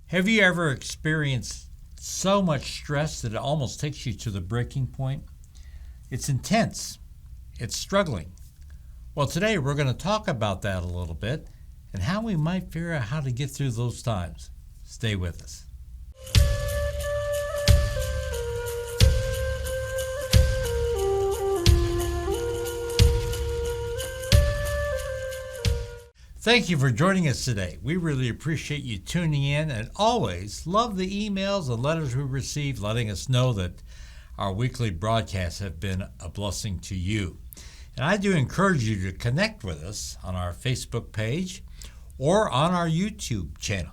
Have you ever experienced so much stress that it almost takes you to the breaking point? It's intense. It's struggling. Well, today we're going to talk about that a little bit and how we might figure out how to get through those times. Stay with us. Thank you for joining us today. We really appreciate you tuning in and always love the emails and letters we receive letting us know that our weekly broadcasts have been a blessing to you. And I do encourage you to connect with us on our Facebook page or on our YouTube channel.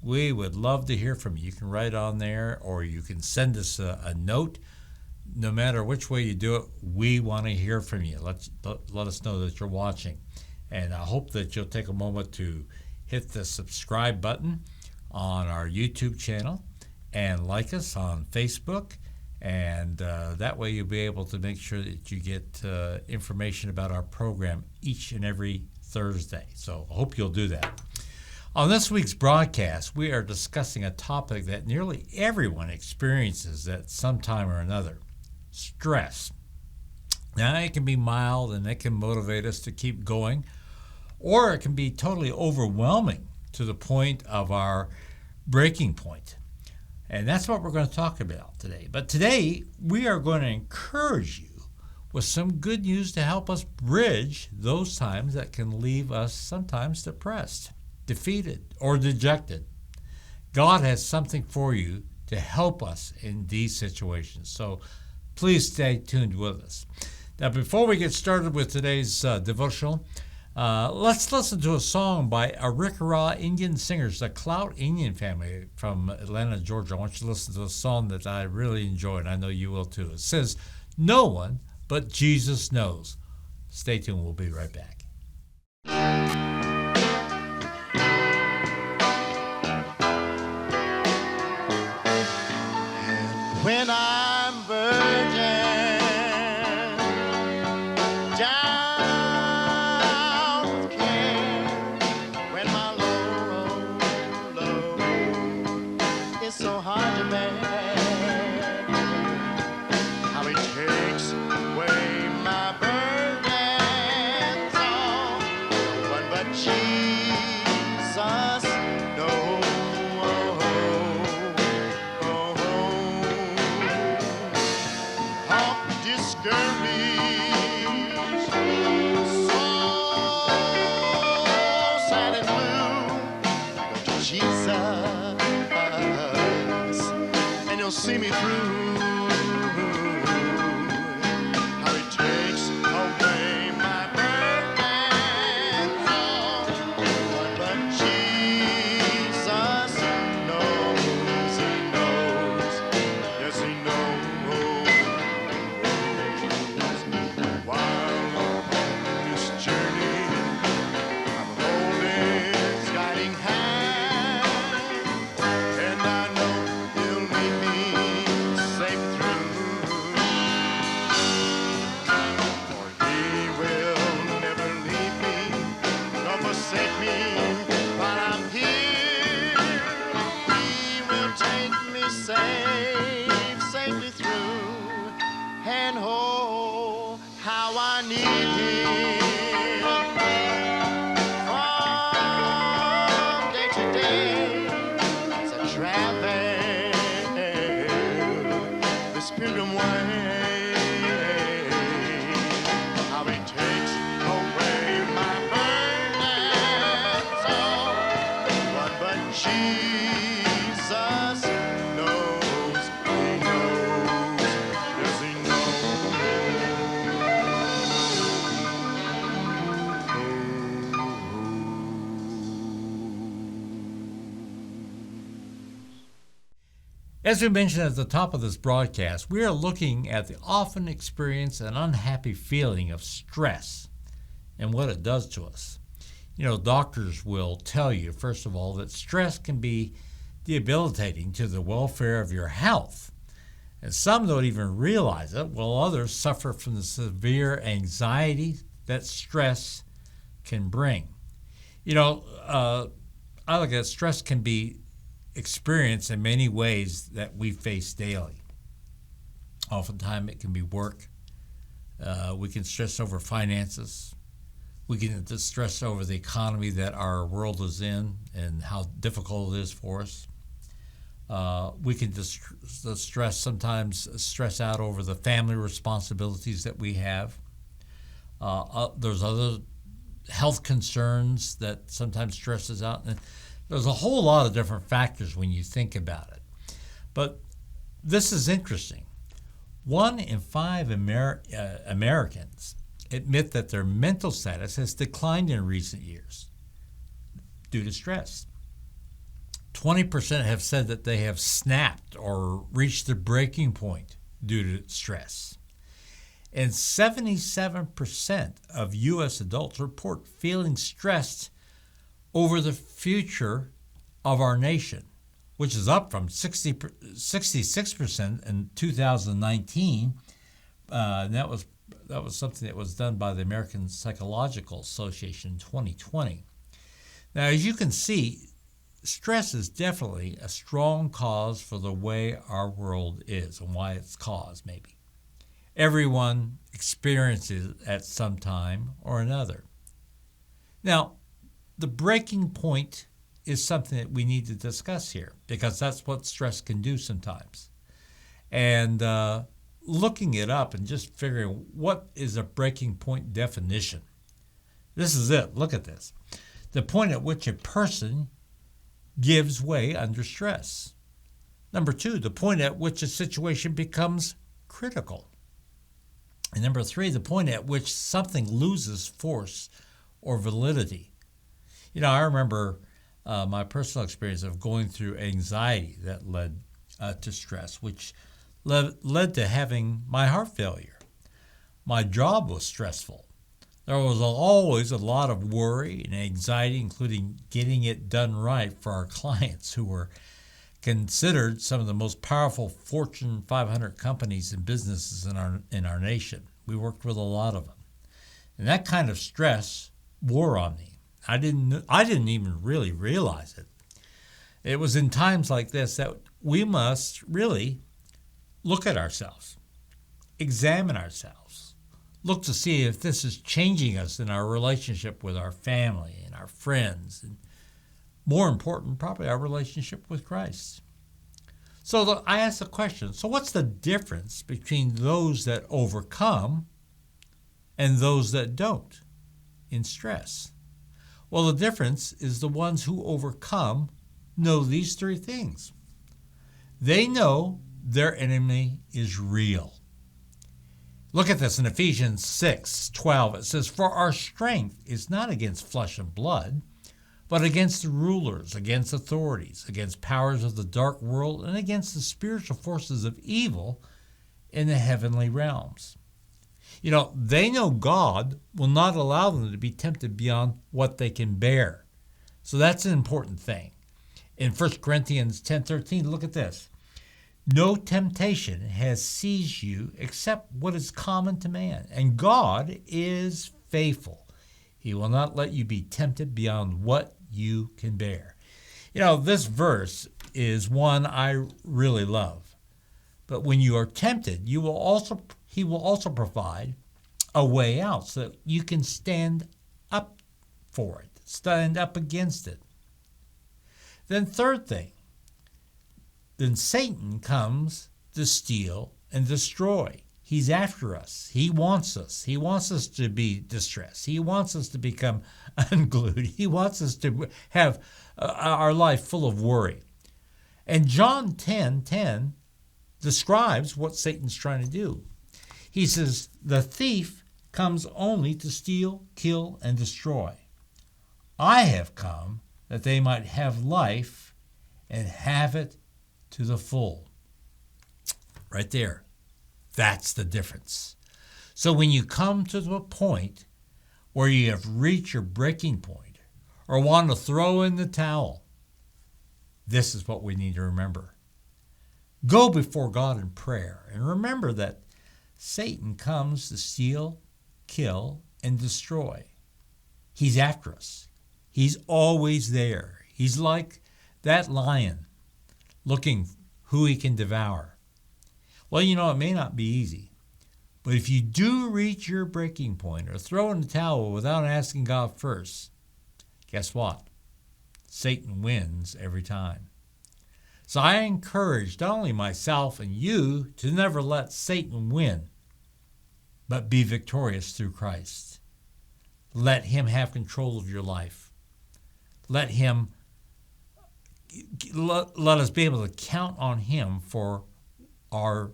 We would love to hear from you. You can write on there or you can send us a note. No matter which way you do it, we want to hear from you. Let us know that you're watching. And I hope that you'll take a moment to hit the subscribe button on our YouTube channel and like us on Facebook. And that way you'll be able to make sure that you get information about our program each and every Thursday. So I hope you'll do that. On this week's broadcast, we are discussing a topic that nearly everyone experiences at some time or another: stress. Now, it can be mild and it can motivate us to keep going, or it can be totally overwhelming to the point of our breaking point. And that's what we're going to talk about today. But today, we are going to encourage you with some good news to help us bridge those times that can leave us sometimes depressed, defeated, or dejected. God has something for you to help us in these situations. So please stay tuned with us. Now, before we get started with today's devotional, let's listen to a song by Arikara Indian singers, the Clout Indian family from Atlanta, Georgia. I want you to listen to a song that I really enjoy, and I know you will too. It says, "No one but Jesus knows." Stay tuned. We'll be right back. When I'm virgin so hard to bear, how he takes away my burdens, all one but Jesus knows. All discouraged, so sad and blue, go to Jesus. See me through, how he takes away my burdens, all but Jesus knows, he knows, yes he knows. While on this journey, I'm holding his guiding hand, and I know he'll lead me safe through, for he will never leave me nor forsake me while I'm here. He will take me safely through, and oh, how I need him from day to day as I travel this pilgrim way, how he takes away my burdens, all one but Jesus knows, he knows, yes he As we mentioned at the top of this broadcast, we are looking at the often experienced and unhappy feeling of stress and what it does to us. You know, doctors will tell you, first of all, that stress can be debilitating to the welfare of your health. And some don't even realize it, while others suffer from the severe anxiety that stress can bring. You know, I look at stress can be experience in many ways that we face daily. Oftentimes it can be work. We can stress over finances. We can stress over the economy that our world is in and how difficult it is for us. We can sometimes stress out over the family responsibilities that we have. There's other health concerns that sometimes stresses out. And there's a whole lot of different factors when you think about it. But this is interesting. 1 in 5 Americans admit that their mental status has declined in recent years due to stress. 20% have said that they have snapped or reached the breaking point due to stress. And 77% of U.S. adults report feeling stressed over the future of our nation, which is up from 66% in 2019. And that was something that was done by the American Psychological Association in 2020. Now, as you can see, stress is definitely a strong cause for the way our world is and why it's caused, maybe. Everyone experiences it at some time or another. Now, the breaking point is something that we need to discuss here because that's what stress can do sometimes. And looking it up and just figuring what is a breaking point definition. This is it. Look at this. The point at which a person gives way under stress. Number 2, the point at which a situation becomes critical. And number 3, the point at which something loses force or validity. You know, I remember my personal experience of going through anxiety that led to stress, which led to having my heart failure. My job was stressful. There was always a lot of worry and anxiety, including getting it done right for our clients who were considered some of the most powerful Fortune 500 companies and businesses in our nation. We worked with a lot of them. And that kind of stress wore on me. I didn't even really realize it. It was in times like this that we must really look at ourselves, examine ourselves, look to see if this is changing us in our relationship with our family and our friends, and more important, probably our relationship with Christ. So I asked the question, so what's the difference between those that overcome and those that don't in stress? Well, the difference is the ones who overcome know these 3 things. They know their enemy is real. Look at this in Ephesians 6:12. It says, "For our strength is not against flesh and blood, but against the rulers, against authorities, against powers of the dark world, and against the spiritual forces of evil in the heavenly realms." You know, they know God will not allow them to be tempted beyond what they can bear. So that's an important thing. In 1 Corinthians 10:13, look at this. "No temptation has seized you except what is common to man, and God is faithful. He will not let you be tempted beyond what you can bear." You know, this verse is one I really love. But when you are tempted, he will also provide a way out so that you can stand up for it, stand up against it. Then third thing, then Satan comes to steal and destroy. He's after us. He wants us. He wants us to be distressed. He wants us to become unglued. He wants us to have our life full of worry. And John 10:10 describes what Satan's trying to do. He says, "The thief comes only to steal, kill, and destroy. I have come that they might have life and have it to the full." Right there. That's the difference. So when you come to the point where you have reached your breaking point or want to throw in the towel, this is what we need to remember. Go before God in prayer and remember that Satan comes to steal, kill, and destroy. He's after us. He's always there. He's like that lion looking who he can devour. Well, it may not be easy. But if you do reach your breaking point or throw in the towel without asking God first, guess what? Satan wins every time. So I encourage not only myself and you to never let Satan win, but be victorious through Christ. Let him have control of your life. Let us be able to count on him for our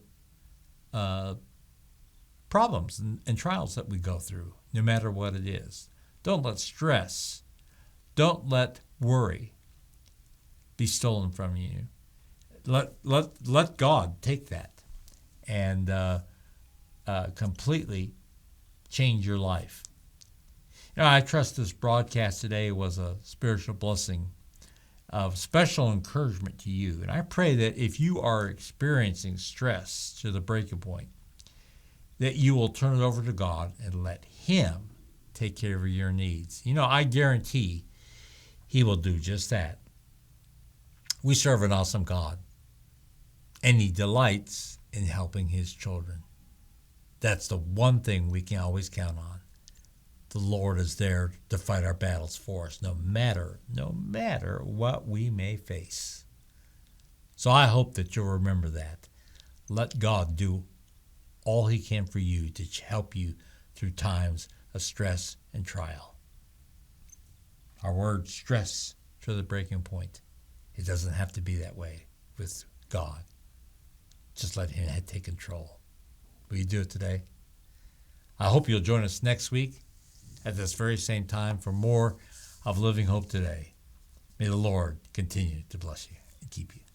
problems and trials that we go through, no matter what it is. Don't let stress, don't let worry be stolen from you. Let God take that and completely change your life. I trust this broadcast today was a spiritual blessing of special encouragement to you. And I pray that if you are experiencing stress to the breaking point, that you will turn it over to God and let him take care of your needs. I guarantee he will do just that. We serve an awesome God, and he delights in helping his children. That's the one thing we can always count on. The Lord is there to fight our battles for us, no matter what we may face. So I hope that you'll remember that. Let God do all he can for you to help you through times of stress and trial. Our word stress to the breaking point. It doesn't have to be that way with God. Just let him take control. Will you do it today? I hope you'll join us next week at this very same time for more of Living Hope Today. May the Lord continue to bless you and keep you.